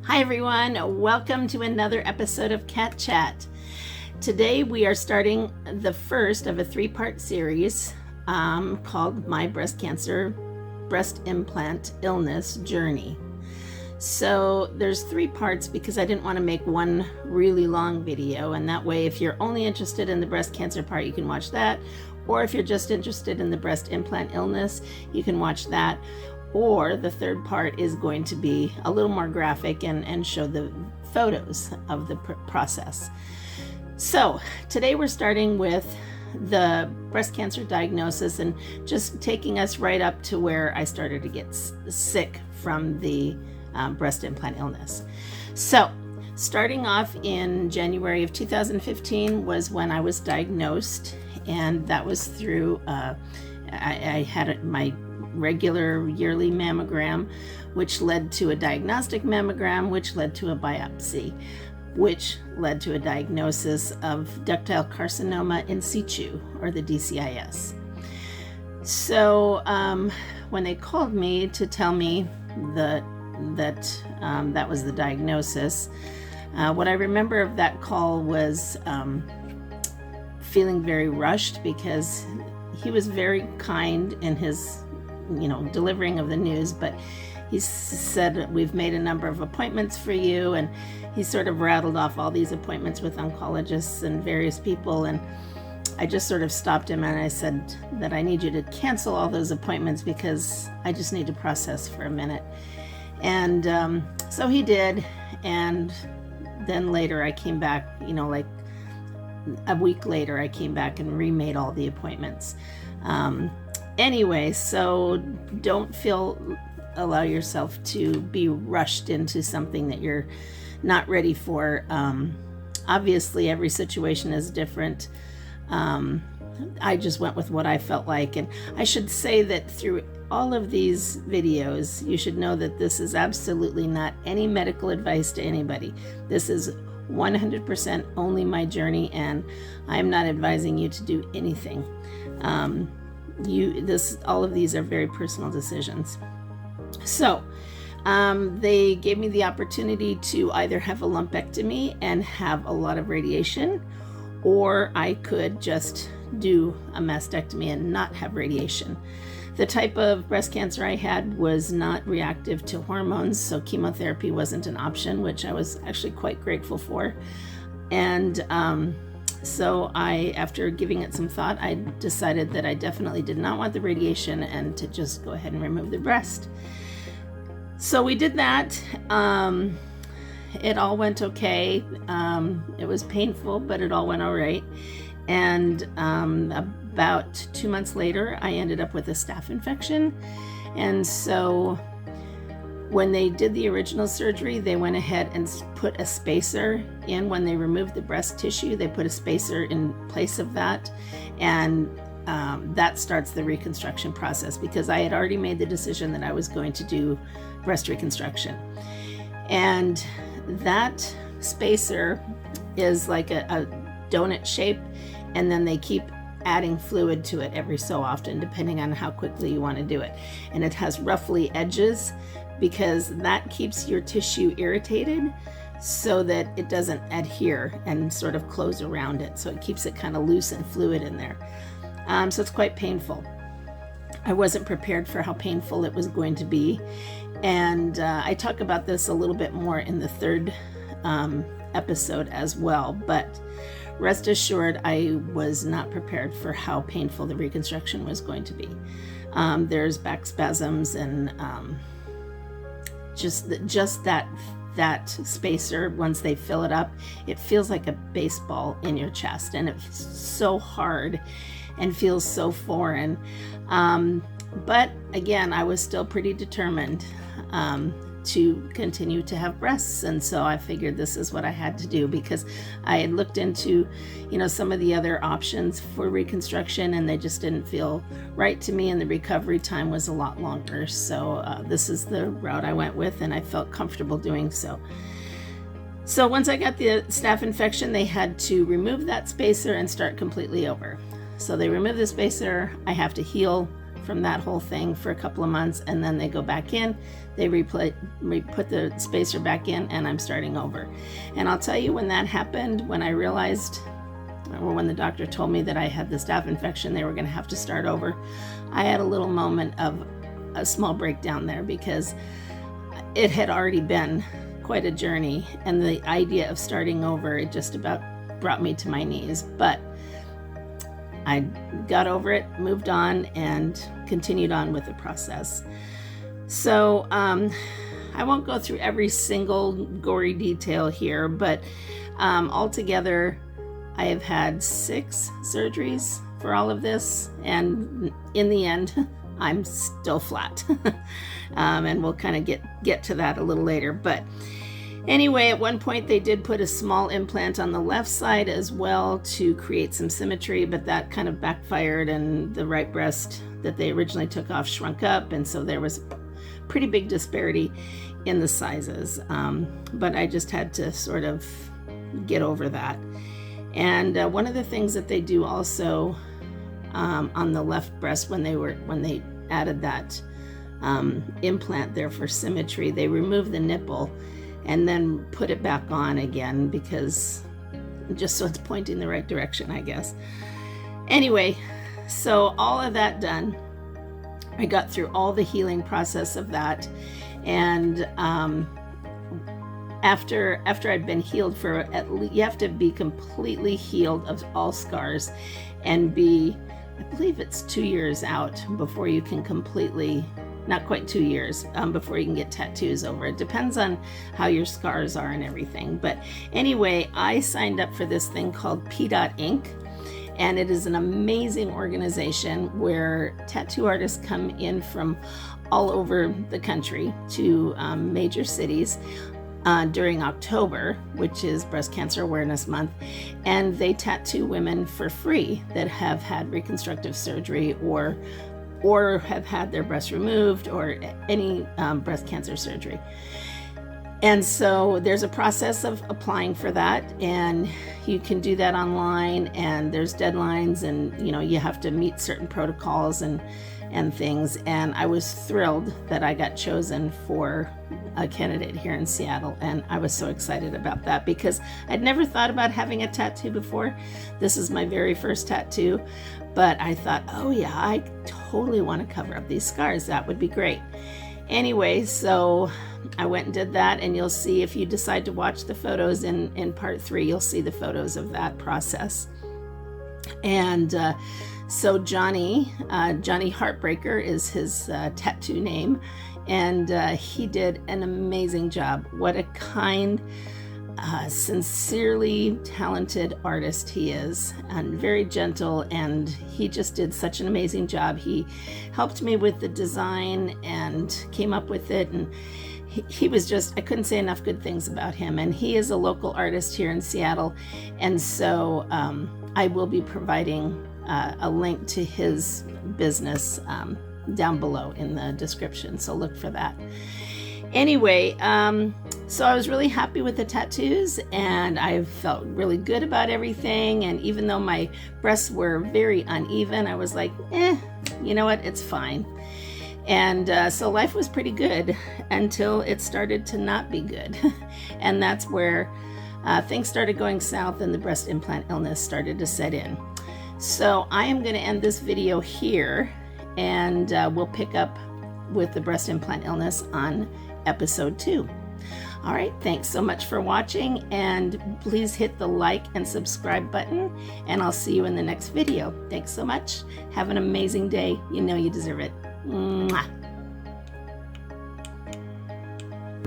Hi everyone, welcome to another episode of Cat Chat. Today we are starting the first of a three-part series called My Breast Implant Illness Journey. So there's three parts because I didn't want to make one really long video, and that way if you're only interested in the breast cancer part you can watch that, or if you're just interested in the breast implant illness you can watch that. Or the third part is going to be a little more graphic and show the photos of the process. So today we're starting with the breast cancer diagnosis and just taking us right up to where I started to get sick from the breast implant illness. So starting off in January of 2015 was when I was diagnosed, and that was through I had my regular yearly mammogram, which led to a diagnostic mammogram, which led to a biopsy, which led to a diagnosis of ductal carcinoma in situ, or the DCIS. So when they called me to tell me that was the diagnosis, what I remember of that call was feeling very rushed, because he was very kind in his delivering of the news, but he said, "We've made a number of appointments for you," and he sort of rattled off all these appointments with oncologists and various people, and I just sort of stopped him and I said that I need you to cancel all those appointments because I just need to process for a minute. And so he did, and then later I came back, like a week later I came back and remade all the appointments. Anyway, so don't allow yourself to be rushed into something that you're not ready for. Obviously, every situation is different. I just went with what I felt like. And I should say that through all of these videos, you should know that this is absolutely not any medical advice to anybody. This is 100% only my journey, and I'm not advising you to do anything. All of these are very personal decisions. So they gave me the opportunity to either have a lumpectomy and have a lot of radiation, or I could just do a mastectomy and not have radiation. The type of breast cancer I had was not reactive to hormones, so chemotherapy wasn't an option, which I was actually quite grateful for. And so after giving it some thought, I decided that I definitely did not want the radiation and to just go ahead and remove the breast. So we did that. It all went okay. It was painful, but it all went all right. And about 2 months later, I ended up with a staph infection. And so when they did the original surgery, they went ahead and put a spacer in. When they removed the breast tissue, they put a spacer in place of that. And that starts the reconstruction process, because I had already made the decision that I was going to do breast reconstruction. And that spacer is like a donut shape, and then they keep adding fluid to it every so often, depending on how quickly you want to do it. And it has roughly edges, because that keeps your tissue irritated so that it doesn't adhere and sort of close around it. So it keeps it kind of loose and fluid in there. So it's quite painful. I wasn't prepared for how painful it was going to be. And I talk about this a little bit more in the third episode as well. But rest assured, I was not prepared for how painful the reconstruction was going to be. There's back spasms and just that spacer, once they fill it up, it feels like a baseball in your chest, and it's so hard and feels so foreign. But again, I was still pretty determined to continue to have breasts, and so I figured this is what I had to do, because I had looked into some of the other options for reconstruction, and they just didn't feel right to me, and the recovery time was a lot longer. So this is the route I went with, and I felt comfortable doing so. So once I got the staph infection, they had to remove that spacer and start completely over. So they remove the spacer. I have to heal from that whole thing for a couple of months, and then they go back in, they put the spacer back in, and I'm starting over. And I'll tell you, when that happened, when I realized, or when the doctor told me that I had the staph infection, they were going to have to start over, I had a little moment of a small breakdown there, because it had already been quite a journey, and the idea of starting over, it just about brought me to my knees. But I got over it, moved on, and continued on with the process. So I won't go through every single gory detail here, but altogether I have had 6 surgeries for all of this, and in the end I'm still flat. And we'll kind of get to that a little later. But anyway, at one point they did put a small implant on the left side as well to create some symmetry, but that kind of backfired, and the right breast that they originally took off shrunk up, and so there was pretty big disparity in the sizes. But I just had to sort of get over that. And one of the things that they do also on the left breast, when they added that implant there for symmetry, they removed the nipple and then put it back on again, because just so it's pointing the right direction, I guess. Anyway, so all of that done, I got through all the healing process of that, and after I'd been healed for at least, you have to be completely healed of all scars and be, I believe it's 2 years out before you can completely, not quite 2 years, before you can get tattoos over. It depends on how your scars are and everything. But anyway, I signed up for this thing called P.ink, and it is an amazing organization where tattoo artists come in from all over the country to major cities during October, which is Breast Cancer Awareness Month, and they tattoo women for free that have had reconstructive surgery or have had their breast removed, or any breast cancer surgery. And so there's a process of applying for that, and you can do that online, and there's deadlines, and you have to meet certain protocols and things. And I was thrilled that I got chosen for a candidate here in Seattle, and I was so excited about that, because I'd never thought about having a tattoo before. This is my very first tattoo, but I thought, oh yeah, I totally want to cover up these scars. That would be great. Anyway, so I went and did that, and you'll see, if you decide to watch the photos in part 3, you'll see the photos of that process. And so Johnny Heartbreaker is his tattoo name, and he did an amazing job. What a kind, sincerely talented artist he is, and very gentle, and he just did such an amazing job. He helped me with the design and came up with it, and he was just, I couldn't say enough good things about him. And he is a local artist here in Seattle, and so I will be providing a link to his business down below in the description, so look for that. Anyway, so I was really happy with the tattoos, and I felt really good about everything. And even though my breasts were very uneven, I was like, you know what, it's fine. And so life was pretty good until it started to not be good. And that's where things started going south, and the breast implant illness started to set in. So I am going to end this video here, and we'll pick up with the breast implant illness on episode 2. All right, thanks so much for watching, and please hit the like and subscribe button, and I'll see you in the next video. Thanks so much. Have an amazing day. You know you deserve it. Mwah.